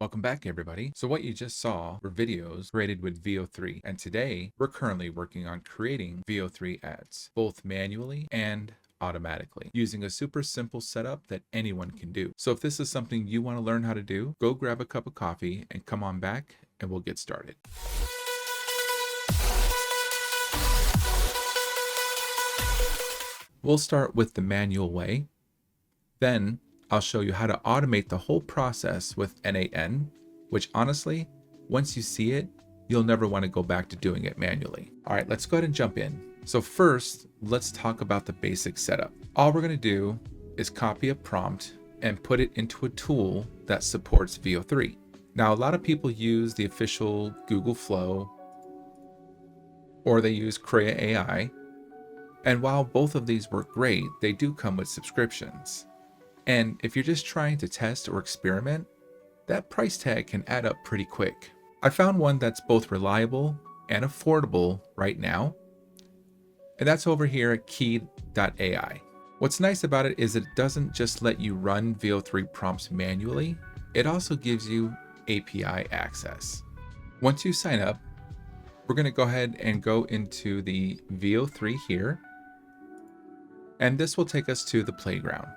Welcome back, everybody. So what you just saw were videos created with Veo3, and today we're currently working on creating Veo3 ads, both manually and automatically, using a super simple setup that anyone can do. So if this is something you want to learn how to do, go grab a cup of coffee and come on back and we'll get started. We'll start with the manual way. Then I'll show you how to automate the whole process with N8N, which honestly, once you see it, you'll never want to go back to doing it manually. All right, let's go ahead and jump in. So first, let's talk about the basic setup. All we're going to do is copy a prompt and put it into a tool that supports Veo3. Now, a lot of people use the official Google Flow or they use Kie.AI. And while both of these work great, they do come with subscriptions. And if you're just trying to test or experiment, that price tag can add up pretty quick. I found one that's both reliable and affordable right now, and that's over here at Key.AI. What's nice about it is it doesn't just let you run Veo3 prompts manually, it also gives you API access. Once you sign up, we're going to go ahead and go into the Veo3 here, and this will take us to the playground.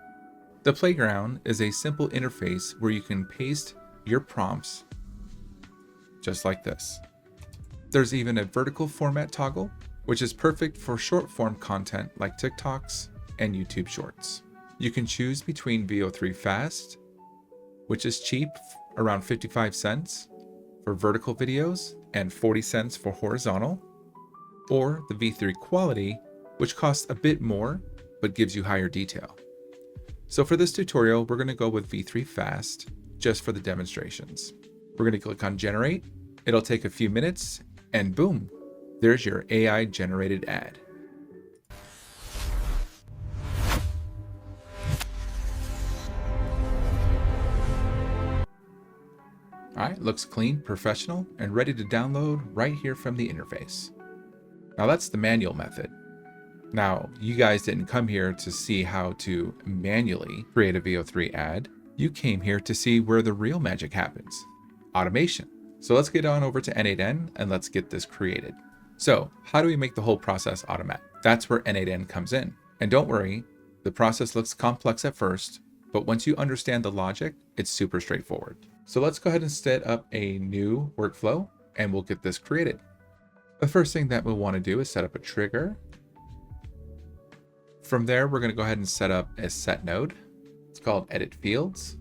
The playground is a simple interface where you can paste your prompts just like this. There's even a vertical format toggle, which is perfect for short form content like TikToks and YouTube Shorts. You can choose between Veo3 Fast, which is cheap, around 55 cents for vertical videos and 40 cents for horizontal, or the V3 Quality, which costs a bit more but gives you higher detail. So for this tutorial, we're going to go with V3 Fast just for the demonstrations. We're going to click on Generate. It'll take a few minutes and boom, there's your AI generated ad. All right, looks clean, professional, and ready to download right here from the interface. Now that's the manual method. Now, you guys didn't come here to see how to manually create a Veo3 ad. You came here to see where the real magic happens, automation. So let's get on over to N8N and let's get this created. So how do we make the whole process automatic? That's where N8N comes in. And don't worry, the process looks complex at first, but once you understand the logic, it's super straightforward. So let's go ahead and set up a new workflow and we'll get this created. The first thing that we'll want to do is set up a trigger. From there, we're going to go ahead and set up a set node. It's called Edit Fields.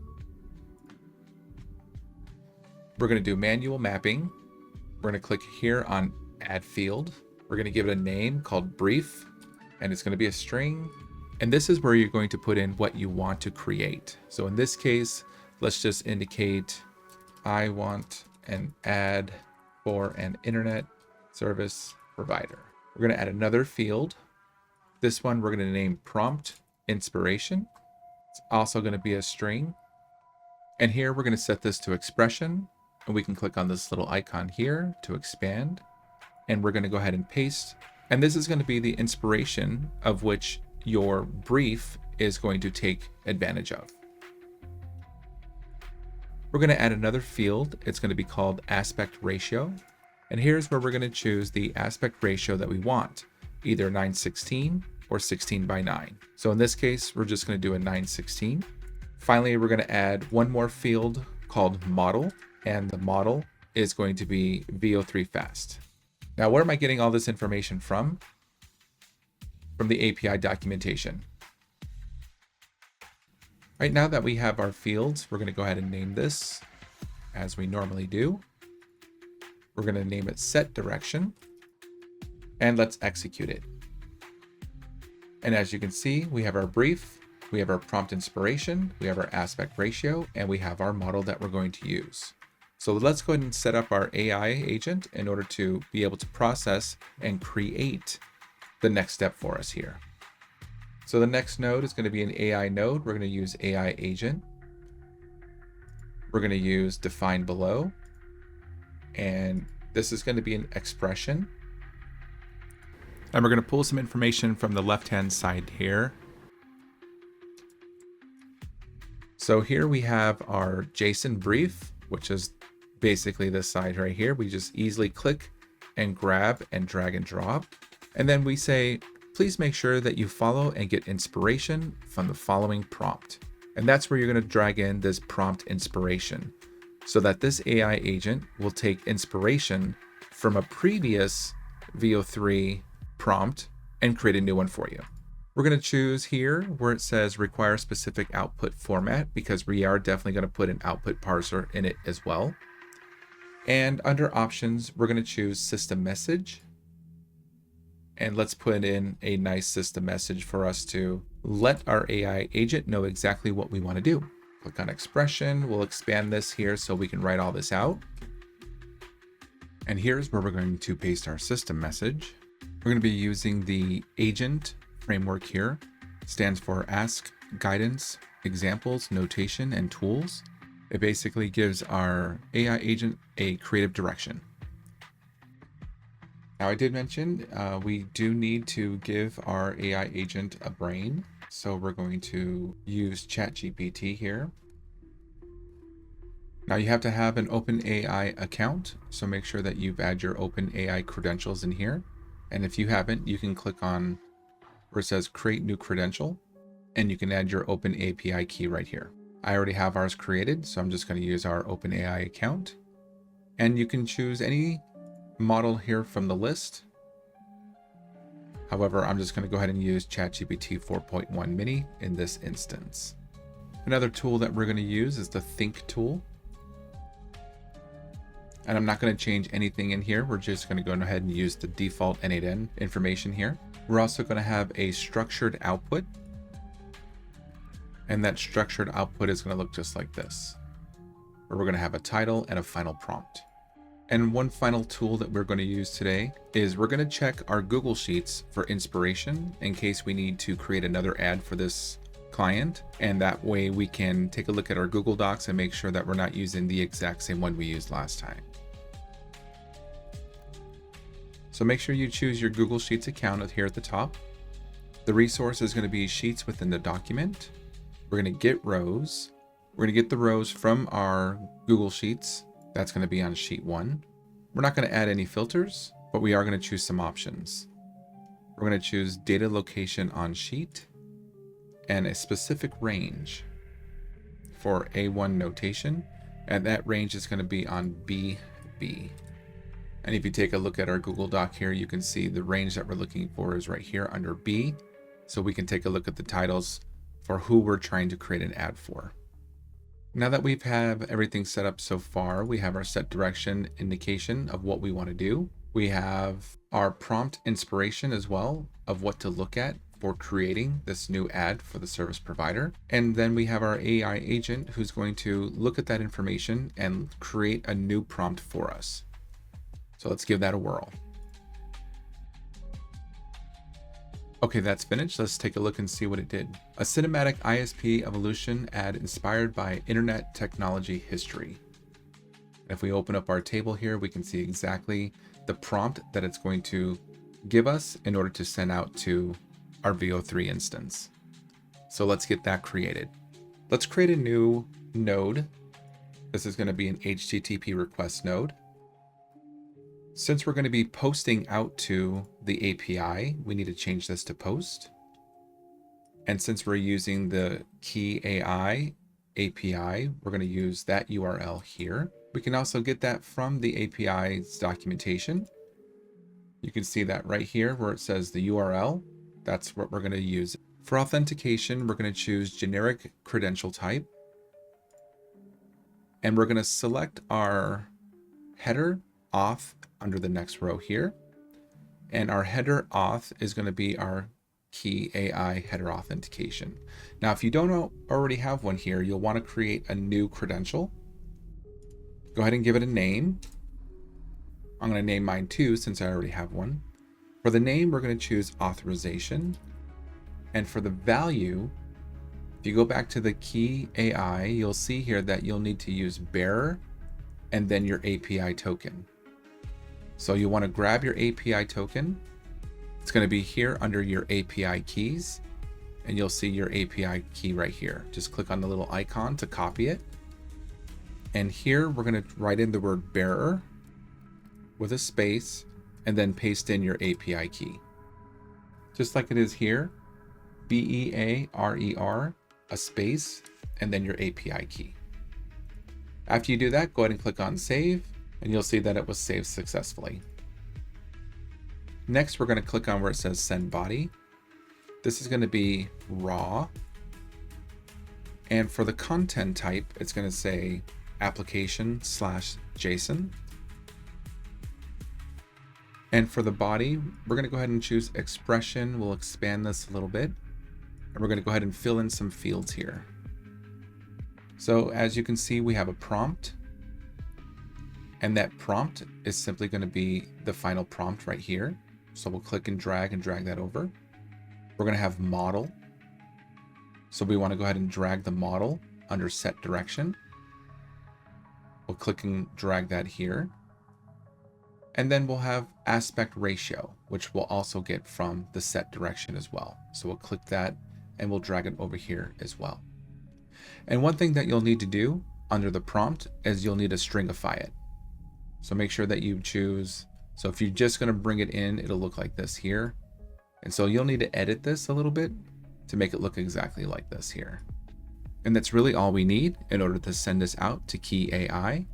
We're going to do manual mapping. We're going to click here on Add Field. We're going to give it a name called Brief, and it's going to be a string. And this is where you're going to put in what you want to create. So in this case, let's just indicate I want an ad for an internet service provider. We're going to add another field. This one we're going to name Prompt Inspiration. It's also going to be a string. And here we're going to set this to expression. And we can click on this little icon here to expand. And we're going to go ahead and paste. And this is going to be the inspiration of which your brief is going to take advantage of. We're going to add another field. It's going to be called Aspect Ratio. And here's where we're going to choose the aspect ratio that we want, either 9:16 or 16:9. So in this case, we're just going to do a 9:16. Finally, we're going to add one more field called Model, and the model is going to be Veo3 Fast. Now, where am I getting all this information from? From the API documentation. Right now that we have our fields, we're going to go ahead and name this as we normally do. We're going to name it Set Direction, and let's execute it. And as you can see, we have our brief, we have our prompt inspiration, we have our aspect ratio, and we have our model that we're going to use. So let's go ahead and set up our AI agent in order to be able to process and create the next step for us here. So the next node is going to be an AI node. We're going to use AI agent. We're going to use define below. And this is going to be an expression. And we're going to pull some information from the left-hand side here. So here we have our JSON brief, which is basically this side right here. We just easily click and grab and drag and drop. And then we say, please make sure that you follow and get inspiration from the following prompt. And that's where you're going to drag in this prompt inspiration so that this AI agent will take inspiration from a previous Veo3 prompt and create a new one for you. We're going to choose here where it says require specific output format, because we are definitely going to put an output parser in it as well. And under options, we're going to choose system message. And let's put in a nice system message for us to let our AI agent know exactly what we want to do. Click on expression. We'll expand this here so we can write all this out. And here's where we're going to paste our system message. We're going to be using the agent framework here. It stands for Ask, Guidance, Examples, Notation, and Tools. It basically gives our AI agent a creative direction. Now, I did mention we do need to give our AI agent a brain. So we're going to use ChatGPT here. Now you have to have an OpenAI account. So make sure that you've added your OpenAI credentials in here. And if you haven't, you can click on where it says create new credential, and you can add your Open API key right here. I already have ours created, so I'm just going to use our OpenAI account. And you can choose any model here from the list. However, I'm just going to go ahead and use ChatGPT 4.1 mini in this instance. Another tool that we're going to use is the Think tool. And I'm not going to change anything in here. We're just going to go ahead and use the default N8N information here. We're also going to have a structured output. And that structured output is going to look just like this, where we're going to have a title and a final prompt. And one final tool that we're going to use today is we're going to check our Google Sheets for inspiration in case we need to create another ad for this client. And that way we can take a look at our Google Docs and make sure that we're not using the exact same one we used last time. So make sure you choose your Google Sheets account here at the top. The resource is going to be Sheets within the document. We're going to get rows. We're going to get the rows from our Google Sheets. That's going to be on sheet 1. We're not going to add any filters, but we are going to choose some options. We're going to choose data location on sheet and a specific range for A1 notation. And that range is going to be on BB. And if you take a look at our Google Doc here, you can see the range that we're looking for is right here under B. So we can take a look at the titles for who we're trying to create an ad for. Now that we've have everything set up so far, we have our set direction indication of what we want to do. We have our prompt inspiration as well of what to look at for creating this new ad for the service provider. And then we have our AI agent who's going to look at that information and create a new prompt for us. So let's give that a whirl. Okay, that's finished. Let's take a look and see what it did. A cinematic ISP evolution ad inspired by internet technology history. If we open up our table here, we can see exactly the prompt that it's going to give us in order to send out to our Veo3 instance. So let's get that created. Let's create a new node. This is going to be an HTTP request node. Since we're going to be posting out to the API, we need to change this to post. And since we're using the Key.AI API, we're going to use that URL here. We can also get that from the API's documentation. You can see that right here where it says the URL. That's what we're going to use. For authentication, we're going to choose generic credential type. And we're going to select our header auth under the next row here. And our header auth is going to be our Key.AI header authentication. Now, if you don't already have one here, you'll want to create a new credential. Go ahead and give it a name. I'm going to name mine too, since I already have one. For the name, we're going to choose authorization. And for the value, if you go back to the Key.AI, you'll see here that you'll need to use bearer and then your API token. So you want to grab your API token. It's going to be here under your API keys, and you'll see your API key right here. Just click on the little icon to copy it. And here we're going to write in the word bearer with a space and then paste in your API key. Just like it is here, BEARER, a space, and then your API key. After you do that, go ahead and click on save, and you'll see that it was saved successfully. Next, we're going to click on where it says send body. This is going to be raw. And for the content type, it's going to say application/JSON. And for the body, we're going to go ahead and choose expression. We'll expand this a little bit. And we're going to go ahead and fill in some fields here. So as you can see, we have a prompt. And that prompt is simply going to be the final prompt right here. So we'll click and drag that over. We're going to have model. So we want to go ahead and drag the model under set direction. We'll click and drag that here. And then we'll have aspect ratio, which we'll also get from the set direction as well. So we'll click that and we'll drag it over here as well. And one thing that you'll need to do under the prompt is you'll need to stringify it. So make sure that you choose, so if you're just going to bring it in, it'll look like this here. And so you'll need to edit this a little bit to make it look exactly like this here. And that's really all we need in order to send this out to Key.AI.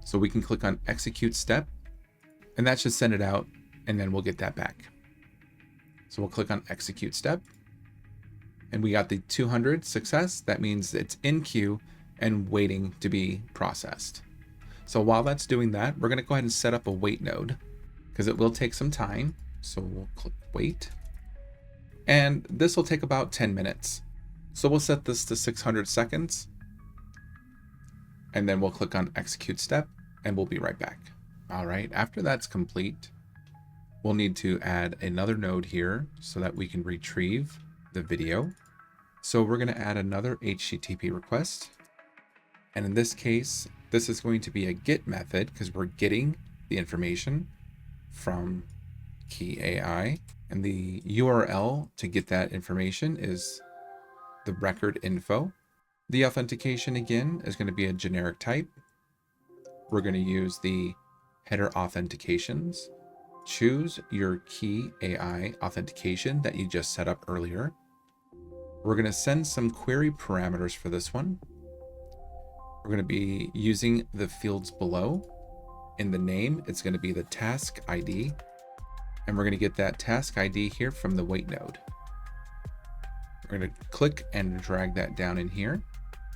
So we can click on execute step, and that should send it out, and then we'll get that back. So we'll click on execute step, and we got the 200 success. That means it's in queue and waiting to be processed. So while that's doing that, we're going to go ahead and set up a wait node because it will take some time. So we'll click wait, and this will take about 10 minutes. So we'll set this to 600 seconds, and then we'll click on execute step, and we'll be right back. All right, after that's complete, we'll need to add another node here so that we can retrieve the video. So we're going to add another HTTP request. And in this case, this is going to be a get method because we're getting the information from Key.AI. And the URL to get that information is the record info. The authentication again is going to be a generic type. We're going to use the header authentications. Choose your Key.AI authentication that you just set up earlier. We're going to send some query parameters for this one. We're going to be using the fields below. In the name, it's going to be the task ID. And we're going to get that task ID here from the wait node. We're going to click and drag that down in here.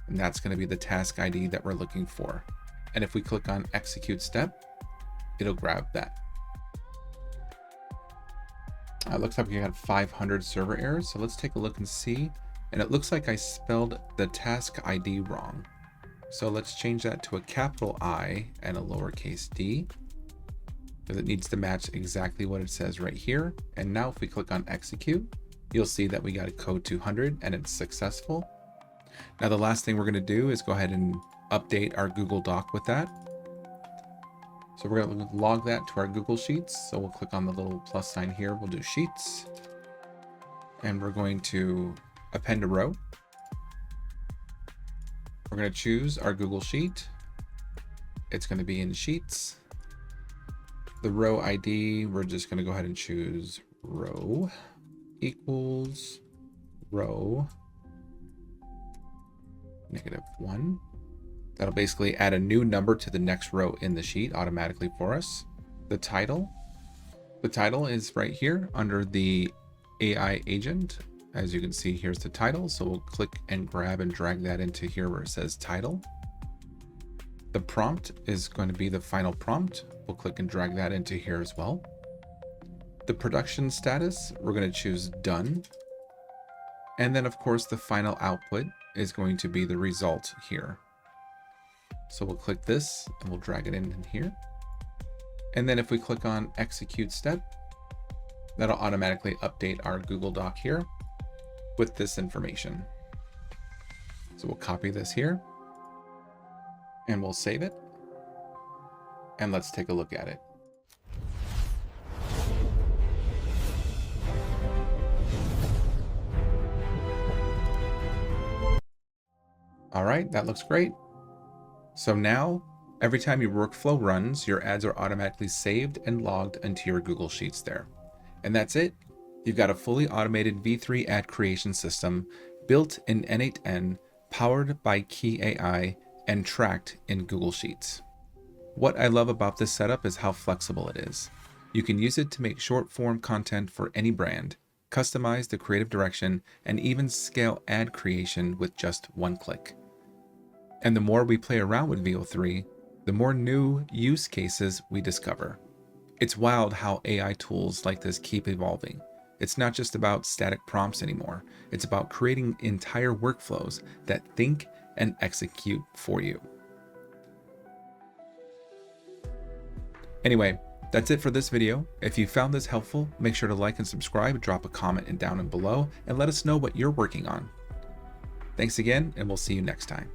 And that's going to be the task ID that we're looking for. And if we click on execute step, it'll grab that. It looks like we got 500 server errors. So let's take a look and see. And it looks like I spelled the task ID wrong. So let's change that to a capital I and a lowercase d, because it needs to match exactly what it says right here. And now if we click on execute, you'll see that we got a code 200 and it's successful. Now the last thing we're going to do is go ahead and update our Google Doc with that. So we're going to log that to our Google Sheets. So we'll click on the little plus sign here. We'll do Sheets. And we're going to append a row. We're going to choose our Google Sheet. It's going to be in Sheets. The row ID, we're just going to go ahead and choose row equals row -1. That'll basically add a new number to the next row in the sheet automatically for us. The title is right here under the AI agent. As you can see, here's the title. So we'll click and grab and drag that into here where it says title. The prompt is going to be the final prompt. We'll click and drag that into here as well. The production status, we're going to choose done. And then of course the final output is going to be the result here. So we'll click this and we'll drag it in here. And then if we click on execute step, that'll automatically update our Google Doc here with this information. So we'll copy this here and we'll save it. And let's take a look at it. All right, that looks great. So now, every time your workflow runs, your ads are automatically saved and logged into your Google Sheets there. And that's it. You've got a fully automated V3 ad creation system built in N8N, powered by Key.AI, and tracked in Google Sheets. What I love about this setup is how flexible it is. You can use it to make short form content for any brand, customize the creative direction, and even scale ad creation with just one click. And the more we play around with Veo3, the more new use cases we discover. It's wild how AI tools like this keep evolving. It's not just about static prompts anymore. It's about creating entire workflows that think and execute for you. Anyway, that's it for this video. If you found this helpful, make sure to like and subscribe, drop a comment down and below, and let us know what you're working on. Thanks again, and we'll see you next time.